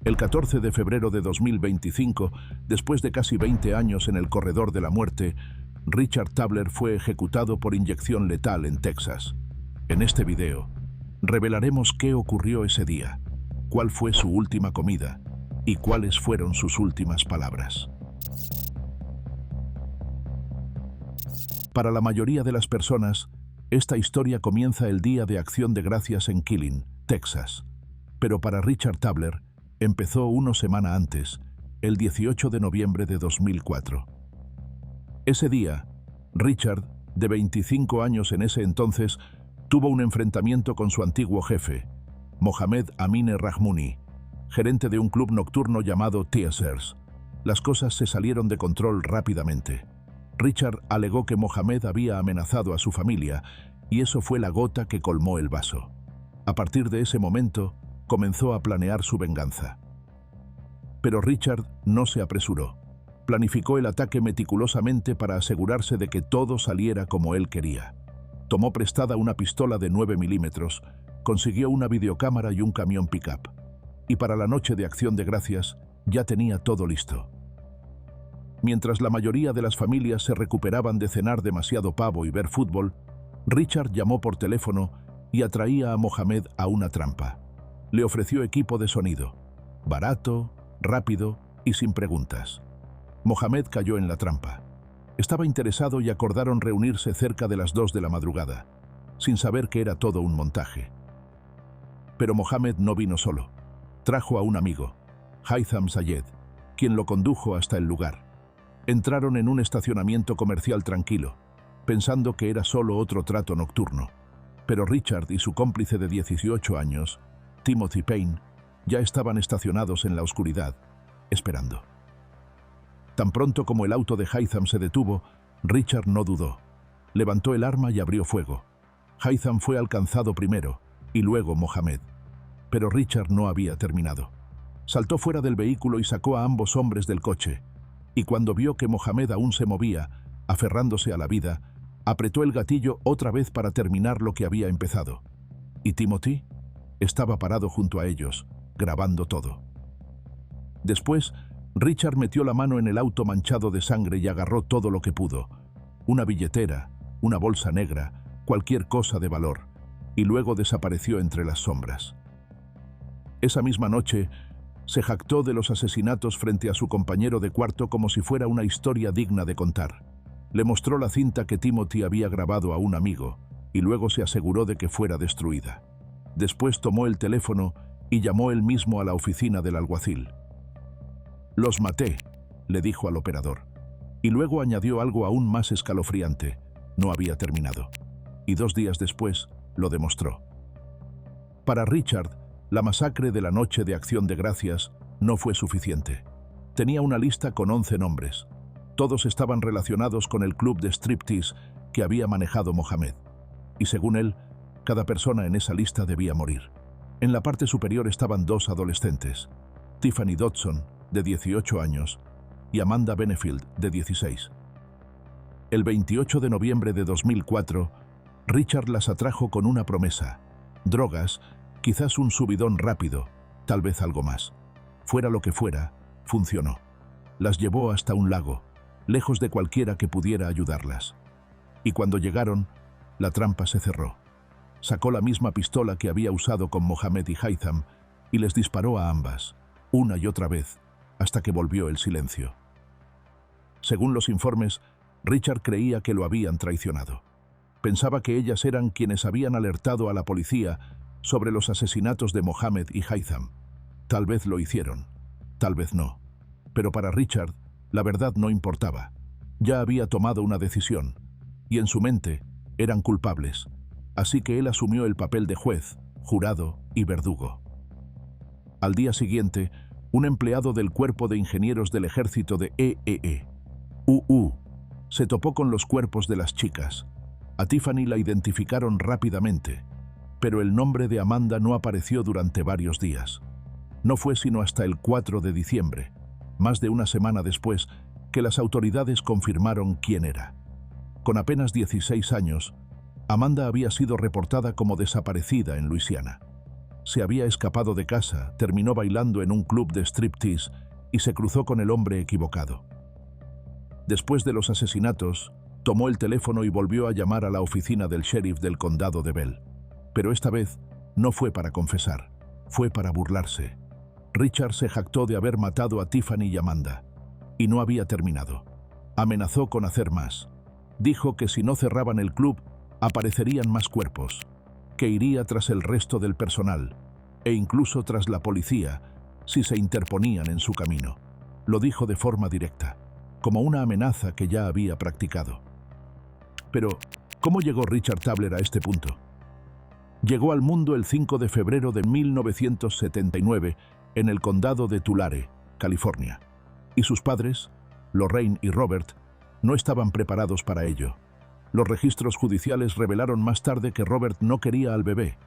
El 14 de febrero de 2025, después de casi 20 años en el corredor de la muerte, Richard Tobler fue ejecutado por inyección letal en Texas. En este video, revelaremos qué ocurrió ese día, cuál fue su última comida y cuáles fueron sus últimas palabras. Para la mayoría de las personas, esta historia comienza el Día de Acción de Gracias en Killeen, Texas. Pero para Richard Tobler, empezó una semana antes, el 18 de noviembre de 2004. Ese día, Richard, de 25 años en ese entonces, tuvo un enfrentamiento con su antiguo jefe, Mohamed Amine Rahmouni, gerente de un club nocturno llamado Teasers. Las cosas se salieron de control rápidamente. Richard alegó que Mohamed había amenazado a su familia y eso fue la gota que colmó el vaso. A partir de ese momento, comenzó a planear su venganza. Pero Richard no se apresuró. Planificó el ataque meticulosamente para asegurarse de que todo saliera como él quería. Tomó prestada una pistola de 9 milímetros, consiguió una videocámara y un camión pick-up. Y para la noche de Acción de Gracias, ya tenía todo listo. Mientras la mayoría de las familias se recuperaban de cenar demasiado pavo y ver fútbol, Richard llamó por teléfono y atraía a Mohamed a una trampa. Le ofreció equipo de sonido, barato, rápido y sin preguntas. Mohamed cayó en la trampa. Estaba interesado y acordaron reunirse cerca de las 2 de la madrugada, sin saber que era todo un montaje. Pero Mohamed no vino solo. Trajo a un amigo, Haitham Sayed, quien lo condujo hasta el lugar. Entraron en un estacionamiento comercial tranquilo, pensando que era solo otro trato nocturno. Pero Richard y su cómplice de 18 años, Timothy Payne, ya estaban estacionados en la oscuridad, esperando. Tan pronto como el auto de Haitham se detuvo, Richard no dudó. Levantó el arma y abrió fuego. Haitham fue alcanzado primero, y luego Mohamed. Pero Richard no había terminado. Saltó fuera del vehículo y sacó a ambos hombres del coche, y cuando vio que Mohamed aún se movía, aferrándose a la vida, apretó el gatillo otra vez para terminar lo que había empezado. ¿Y Timothy? Estaba parado junto a ellos, grabando todo. Después, Richard metió la mano en el auto manchado de sangre y agarró todo lo que pudo. Una billetera, una bolsa negra, cualquier cosa de valor, y luego desapareció entre las sombras. Esa misma noche, se jactó de los asesinatos frente a su compañero de cuarto como si fuera una historia digna de contar. Le mostró la cinta que Timothy había grabado a un amigo, y luego se aseguró de que fuera destruida. Después tomó el teléfono y llamó él mismo a la oficina del alguacil. «Los maté», le dijo al operador. Y luego añadió algo aún más escalofriante. No había terminado. Y 2 días después, lo demostró. Para Richard, la masacre de la noche de Acción de Gracias no fue suficiente. Tenía una lista con 11 nombres. Todos estaban relacionados con el club de striptease que había manejado Mohamed. Y según él, cada persona en esa lista debía morir. En la parte superior estaban 2 adolescentes, Tiffany Dodson, de 18 años, y Amanda Benefield, de 16. El 28 de noviembre de 2004, Richard las atrajo con una promesa: drogas, quizás un subidón rápido, tal vez algo más. Fuera lo que fuera, funcionó. Las llevó hasta un lago, lejos de cualquiera que pudiera ayudarlas. Y cuando llegaron, la trampa se cerró. Sacó la misma pistola que había usado con Mohamed y Haitham y les disparó a ambas, una y otra vez, hasta que volvió el silencio. Según los informes, Richard creía que lo habían traicionado. Pensaba que ellas eran quienes habían alertado a la policía sobre los asesinatos de Mohamed y Haitham. Tal vez lo hicieron, tal vez no. Pero para Richard, la verdad no importaba. Ya había tomado una decisión, y en su mente eran culpables. Así que él asumió el papel de juez, jurado y verdugo. Al día siguiente, un empleado del Cuerpo de Ingenieros del Ejército de UU se topó con los cuerpos de las chicas. A Tiffany la identificaron rápidamente, pero el nombre de Amanda no apareció durante varios días. No fue sino hasta el 4 de diciembre, más de una semana después, que las autoridades confirmaron quién era. Con apenas 16 años, Amanda había sido reportada como desaparecida en Luisiana. Se había escapado de casa, terminó bailando en un club de striptease y se cruzó con el hombre equivocado. Después de los asesinatos, tomó el teléfono y volvió a llamar a la oficina del sheriff del condado de Bell. Pero esta vez no fue para confesar, fue para burlarse. Richard se jactó de haber matado a Tiffany y Amanda. Y no había terminado. Amenazó con hacer más. Dijo que si no cerraban el club, aparecerían más cuerpos, que iría tras el resto del personal, e incluso tras la policía, si se interponían en su camino. Lo dijo de forma directa, como una amenaza que ya había practicado. Pero, ¿cómo llegó Richard Tabler a este punto? Llegó al mundo el 5 de febrero de 1979 en el condado de Tulare, California, y sus padres, Lorraine y Robert, no estaban preparados para ello. Los registros judiciales revelaron más tarde que Robert no quería al bebé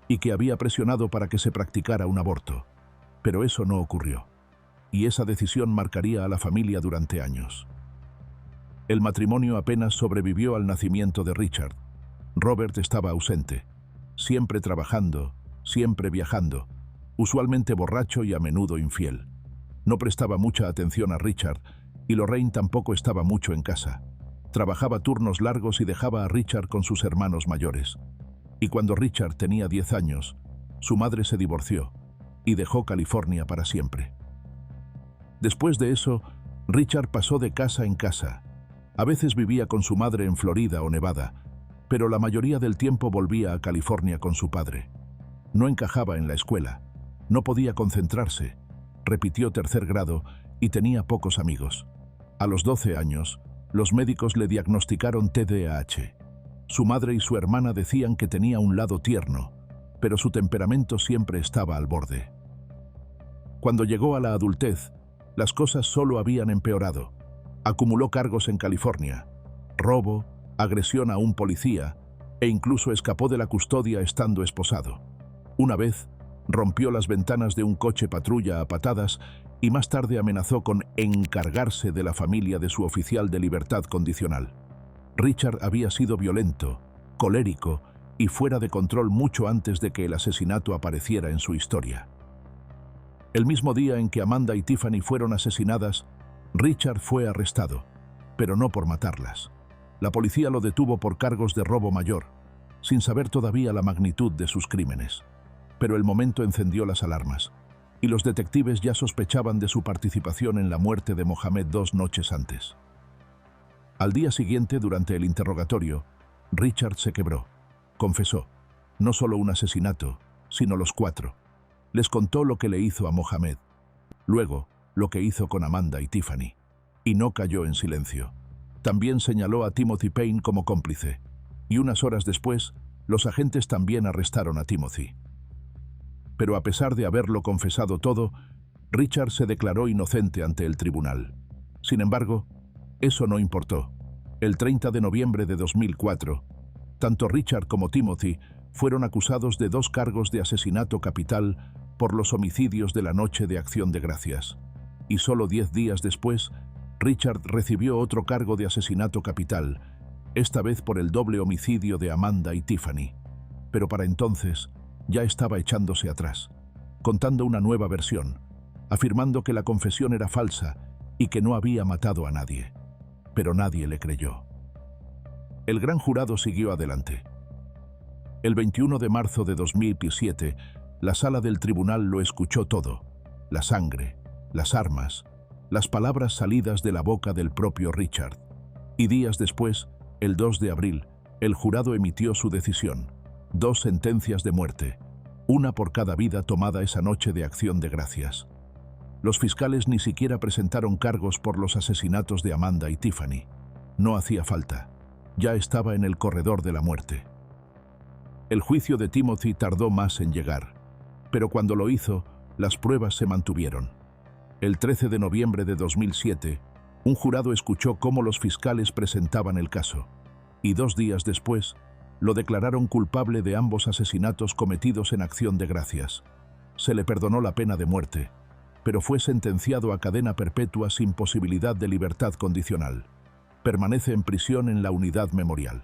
y que había presionado para que se practicara un aborto. Pero eso no ocurrió, y esa decisión marcaría a la familia durante años. El matrimonio apenas sobrevivió al nacimiento de Richard. Robert estaba ausente, siempre trabajando, siempre viajando, usualmente borracho y a menudo infiel. No prestaba mucha atención a Richard y Lorraine tampoco estaba mucho en casa. Trabajaba turnos largos y dejaba a Richard con sus hermanos mayores. Y cuando Richard tenía 10 años, su madre se divorció y dejó California para siempre. Después de eso, Richard pasó de casa en casa. A veces vivía con su madre en Florida o Nevada, pero la mayoría del tiempo volvía a California con su padre. No encajaba en la escuela, no podía concentrarse, repitió tercer grado y tenía pocos amigos. A los 12 años, los médicos le diagnosticaron TDAH. Su madre y su hermana decían que tenía un lado tierno, pero su temperamento siempre estaba al borde. Cuando llegó a la adultez, las cosas solo habían empeorado. Acumuló cargos en California, robo, agresión a un policía e incluso escapó de la custodia estando esposado. Una vez, rompió las ventanas de un coche patrulla a patadas y más tarde amenazó con encargarse de la familia de su oficial de libertad condicional. Richard había sido violento, colérico y fuera de control mucho antes de que el asesinato apareciera en su historia. El mismo día en que Amanda y Tiffany fueron asesinadas, Richard fue arrestado, pero no por matarlas. La policía lo detuvo por cargos de robo mayor, sin saber todavía la magnitud de sus crímenes. Pero el momento encendió las alarmas, y los detectives ya sospechaban de su participación en la muerte de Mohamed 2 noches antes. Al día siguiente, durante el interrogatorio, Richard se quebró. Confesó, no solo un asesinato, sino los 4. Les contó lo que le hizo a Mohamed, luego lo que hizo con Amanda y Tiffany, y no cayó en silencio. También señaló a Timothy Payne como cómplice, y unas horas después, los agentes también arrestaron a Timothy. Pero a pesar de haberlo confesado todo, Richard se declaró inocente ante el tribunal. Sin embargo, eso no importó. El 30 de noviembre de 2004, tanto Richard como Timothy fueron acusados de 2 cargos de asesinato capital por los homicidios de la noche de Acción de Gracias. Y solo 10 días después, Richard recibió otro cargo de asesinato capital, esta vez por el doble homicidio de Amanda y Tiffany. Pero para entonces, ya estaba echándose atrás, contando una nueva versión, afirmando que la confesión era falsa y que no había matado a nadie. Pero nadie le creyó. El gran jurado siguió adelante. El 21 de marzo de 2007, la sala del tribunal lo escuchó todo: la sangre, las armas, las palabras salidas de la boca del propio Richard. Y días después, el 2 de abril, el jurado emitió su decisión: 2 sentencias de muerte, una por cada vida tomada esa noche de Acción de Gracias. Los fiscales ni siquiera presentaron cargos por los asesinatos de Amanda y Tiffany. No hacía falta. Ya estaba en el corredor de la muerte. El juicio de Timothy tardó más en llegar, pero cuando lo hizo, las pruebas se mantuvieron. El 13 de noviembre de 2007, un jurado escuchó cómo los fiscales presentaban el caso, y 2 días después, lo declararon culpable de ambos asesinatos cometidos en Acción de Gracias. Se le perdonó la pena de muerte, pero fue sentenciado a cadena perpetua sin posibilidad de libertad condicional. Permanece en prisión en la Unidad Memorial.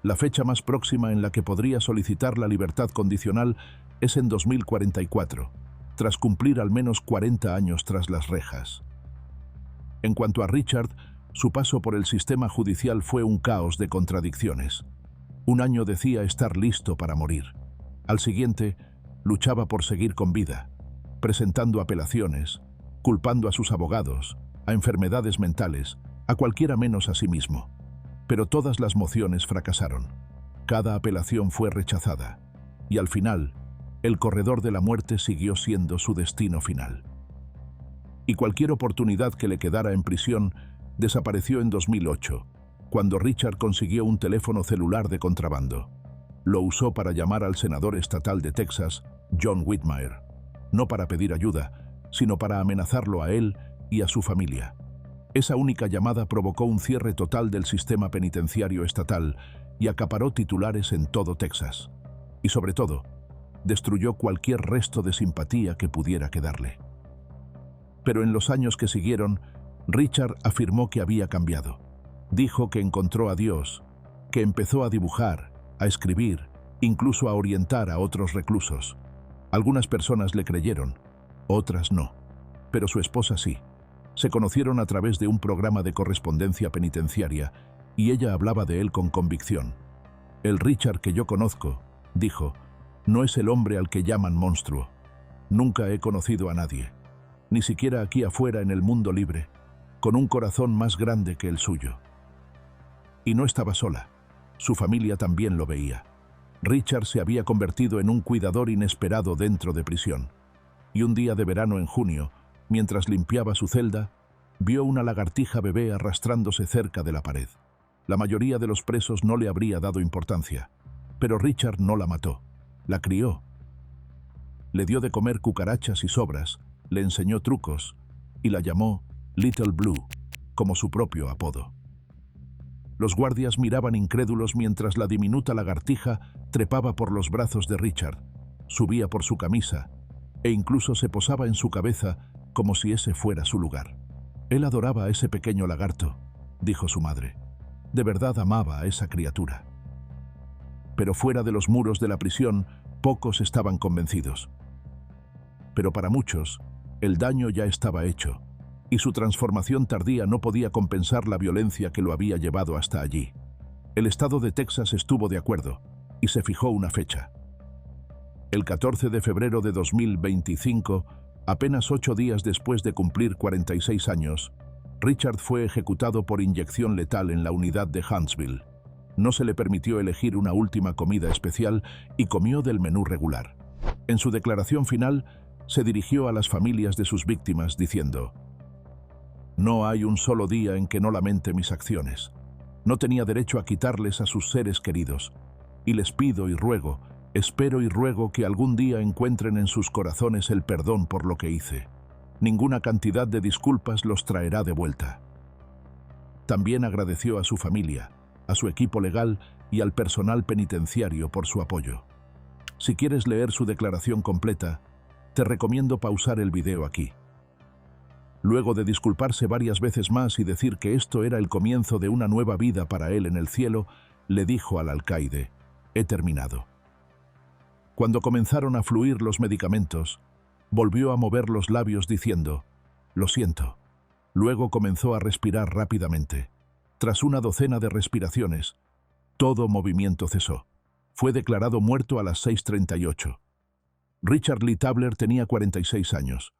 La fecha más próxima en la que podría solicitar la libertad condicional es en 2044, tras cumplir al menos 40 años tras las rejas. En cuanto a Richard, su paso por el sistema judicial fue un caos de contradicciones. Un año decía estar listo para morir. Al siguiente, luchaba por seguir con vida, presentando apelaciones, culpando a sus abogados, a enfermedades mentales, a cualquiera menos a sí mismo. Pero todas las mociones fracasaron. Cada apelación fue rechazada. Y al final, el corredor de la muerte siguió siendo su destino final. Y cualquier oportunidad que le quedara en prisión desapareció en 2008, cuando Richard consiguió un teléfono celular de contrabando. Lo usó para llamar al senador estatal de Texas, John Whitmire, no para pedir ayuda, sino para amenazarlo a él y a su familia. Esa única llamada provocó un cierre total del sistema penitenciario estatal y acaparó titulares en todo Texas. Y sobre todo, destruyó cualquier resto de simpatía que pudiera quedarle. Pero en los años que siguieron, Richard afirmó que había cambiado. Dijo que encontró a Dios, que empezó a dibujar, a escribir, incluso a orientar a otros reclusos. Algunas personas le creyeron, otras no, pero su esposa sí. Se conocieron a través de un programa de correspondencia penitenciaria y ella hablaba de él con convicción. El Richard que yo conozco, dijo, no es el hombre al que llaman monstruo. Nunca he conocido a nadie, ni siquiera aquí afuera en el mundo libre, con un corazón más grande que el suyo. Y no estaba sola. Su familia también lo veía. Richard se había convertido en un cuidador inesperado dentro de prisión. Y un día de verano en junio, mientras limpiaba su celda, vio una lagartija bebé arrastrándose cerca de la pared. La mayoría de los presos no le habría dado importancia, pero Richard no la mató, la crió. Le dio de comer cucarachas y sobras, le enseñó trucos y la llamó Little Blue, como su propio apodo. Los guardias miraban incrédulos mientras la diminuta lagartija trepaba por los brazos de Richard, subía por su camisa e incluso se posaba en su cabeza como si ese fuera su lugar. Él adoraba a ese pequeño lagarto, dijo su madre. De verdad amaba a esa criatura. Pero fuera de los muros de la prisión, pocos estaban convencidos. Pero para muchos, el daño ya estaba hecho, y su transformación tardía no podía compensar la violencia que lo había llevado hasta allí. El estado de Texas estuvo de acuerdo, y se fijó una fecha. El 14 de febrero de 2025, apenas 8 días después de cumplir 46 años, Richard fue ejecutado por inyección letal en la unidad de Huntsville. No se le permitió elegir una última comida especial y comió del menú regular. En su declaración final, se dirigió a las familias de sus víctimas diciendo: «No hay un solo día en que no lamente mis acciones. No tenía derecho a quitarles a sus seres queridos. Y les pido y ruego, espero y ruego que algún día encuentren en sus corazones el perdón por lo que hice. Ninguna cantidad de disculpas los traerá de vuelta». También agradeció a su familia, a su equipo legal y al personal penitenciario por su apoyo. Si quieres leer su declaración completa, te recomiendo pausar el video aquí. Luego de disculparse varias veces más y decir que esto era el comienzo de una nueva vida para él en el cielo, le dijo al alcaide: «He terminado». Cuando comenzaron a fluir los medicamentos, volvió a mover los labios diciendo: «Lo siento». Luego comenzó a respirar rápidamente. Tras una docena de respiraciones, todo movimiento cesó. Fue declarado muerto a las 6:38. Richard Lee Tabler tenía 46 años.